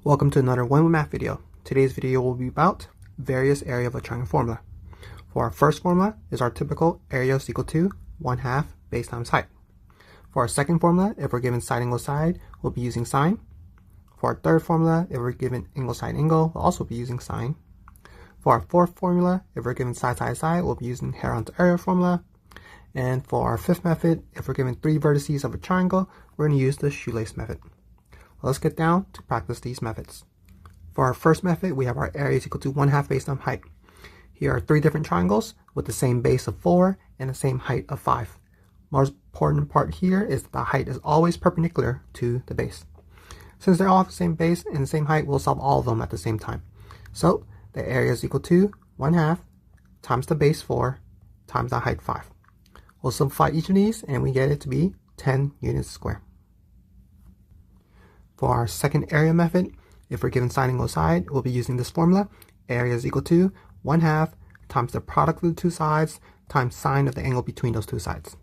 Welcome to another One with Math video. Today's video will be about various area of a triangle formula. For our first formula is our typical area is equal to 1/2 base times height. For our second formula, if we're given side angle side, we'll be using sine. For our third formula, if we're given angle side angle, we'll also be using sine. For our fourth formula, if we're given side side side, we'll be using Heron's area formula. And for our fifth method, if we're given 3 vertices of a triangle, we're going to use the shoelace method. Let's get down to practice these methods. For our first method, we have our area is equal to 1/2 base times height. Here are 3 different triangles with the same base of 4 and the same height of 5. Most important part here is that the height is always perpendicular to the base. Since they're all the same base and the same height, we'll solve all of them at the same time. So the area is equal to 1/2 times the base 4 times the height 5. We'll simplify each of these and we get it to be 10 units square. For our second area method, if we're given side angle side, we'll be using this formula. Area is equal to 1/2 times the product of the two sides times sine of the angle between those two sides.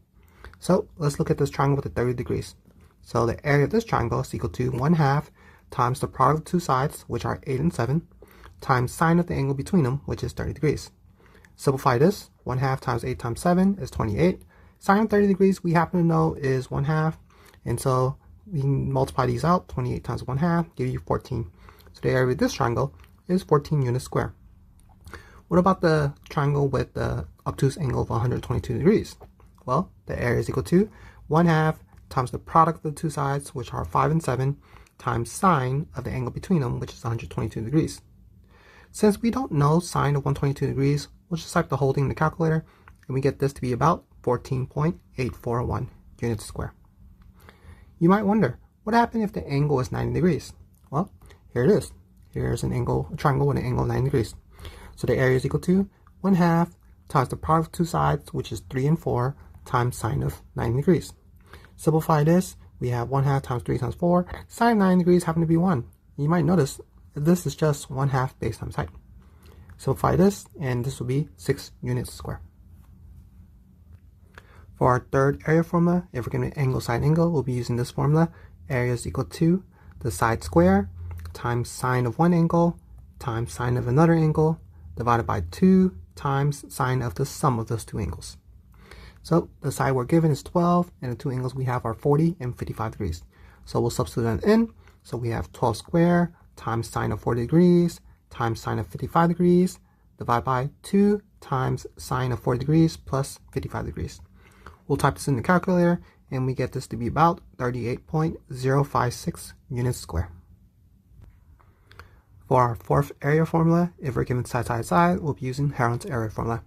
So let's look at this triangle with the 30 degrees. So the area of this triangle is equal to 1/2 times the product of the two sides, which are 8 and 7, times sine of the angle between them, which is 30 degrees. Simplify this. 1/2 times 8 times 7 is 28. Sine of 30 degrees we happen to know is 1/2, and so we can multiply these out. 28 times 1/2 give you 14. So the area of this triangle is 14 units square. What about the triangle with the obtuse angle of 122 degrees? Well, the area is equal to 1/2 times the product of the two sides, which are 5 and 7, times sine of the angle between them, which is 122 degrees. Since we don't know sine of 122 degrees, we'll just type the whole thing in the calculator, and we get this to be about 14.841 units square. You might wonder, what happened if the angle is 90 degrees? Well, here it is. Here's a triangle with an angle of 90 degrees. So the area is equal to 1/2 times the product of two sides, which is 3 and 4, times sine of 90 degrees. Simplify this. We have 1/2 times 3 times 4. Sine of 90 degrees happen to be 1. You might notice this is just 1/2 base times height. Simplify this, and this will be 6 units square. For our third area formula, if we're given an angle side angle, we'll be using this formula. Area is equal to the side square times sine of one angle times sine of another angle divided by 2 times sine of the sum of those two angles. So the side we're given is 12, and the two angles we have are 40 and 55 degrees. So we'll substitute that in. So we have 12 square times sine of 40 degrees times sine of 55 degrees divided by 2 times sine of 40 degrees plus 55 degrees. We'll type this in the calculator, and we get this to be about 38.056 units square. For our fourth area formula, if we're given side side side, we'll be using Heron's area formula,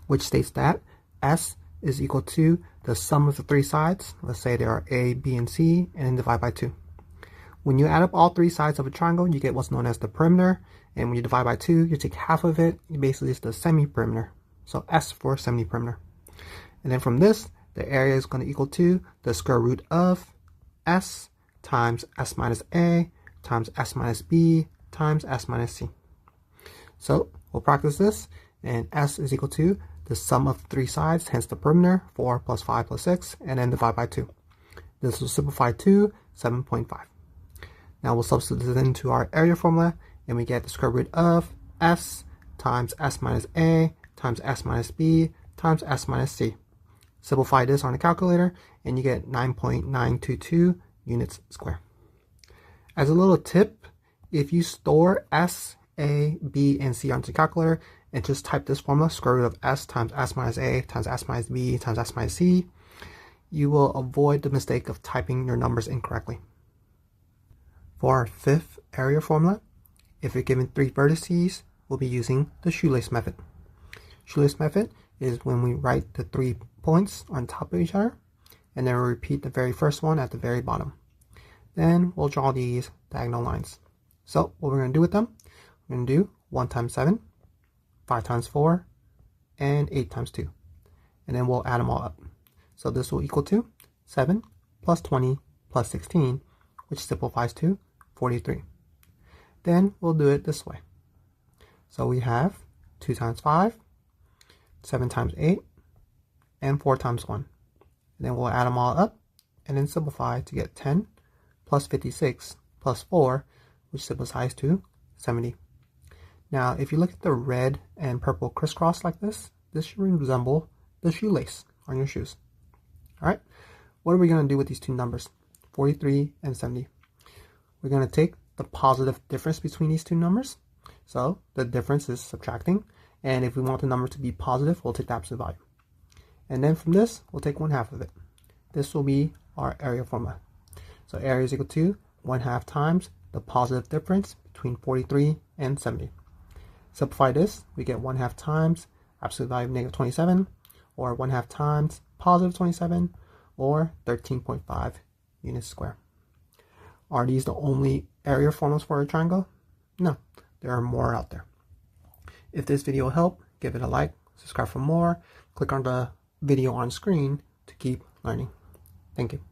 which states that S is equal to the sum of the 3 sides. Let's say there are A, B, and C, and then divide by 2. When you add up all 3 sides of a triangle, you get what's known as the perimeter, and when you divide by 2, you take half of it. Basically, it's the semi-perimeter. So S for semi-perimeter. And then from this, the area is going to equal to the square root of S times S minus A times S minus B times S minus C. So we'll practice this, and S is equal to the sum of 3 sides, hence the perimeter, 4 plus 5 plus 6, and then divide by 2. This will simplify to 7.5. Now we'll substitute this into our area formula, and we get the square root of S times S minus A times S minus B times S minus C. Simplify this on a calculator, and you get 9.922 units square. As a little tip, if you store S, A, B, and C onto the calculator and just type this formula, square root of S times S minus A times S minus B times S minus C, you will avoid the mistake of typing your numbers incorrectly. For our fifth area formula, if you're given 3 vertices, we'll be using the shoelace method. Shoelace method is when we write the 3 points on top of each other, and then we'll repeat the very first one at the very bottom. Then we'll draw these diagonal lines. So what we're going to do with them, we're going to do 1 times 7, 5 times 4, and 8 times 2. And then we'll add them all up. So this will equal to 7 plus 20 plus 16, which simplifies to 43. Then we'll do it this way. So we have 2 times 5, 7 times 8, and 4 times 1. And then we'll add them all up and then simplify to get 10 plus 56 plus 4, which simplifies to 70. Now, if you look at the red and purple crisscross like this should resemble the shoelace on your shoes. All right, what are we going to do with these two numbers, 43 and 70? We're going to take the positive difference between these two numbers. So the difference is subtracting. And if we want the number to be positive, we'll take the absolute value. And then from this, we'll take 1/2 of it. This will be our area formula. So area is equal to 1/2 times the positive difference between 43 and 70. Simplify this, we get 1/2 times absolute value of -27, or 1/2 times positive 27, or 13.5 units square. Are these the only area formulas for a triangle? No, there are more out there. If this video helped, give it a like, subscribe for more, click on the video on screen to keep learning. Thank you.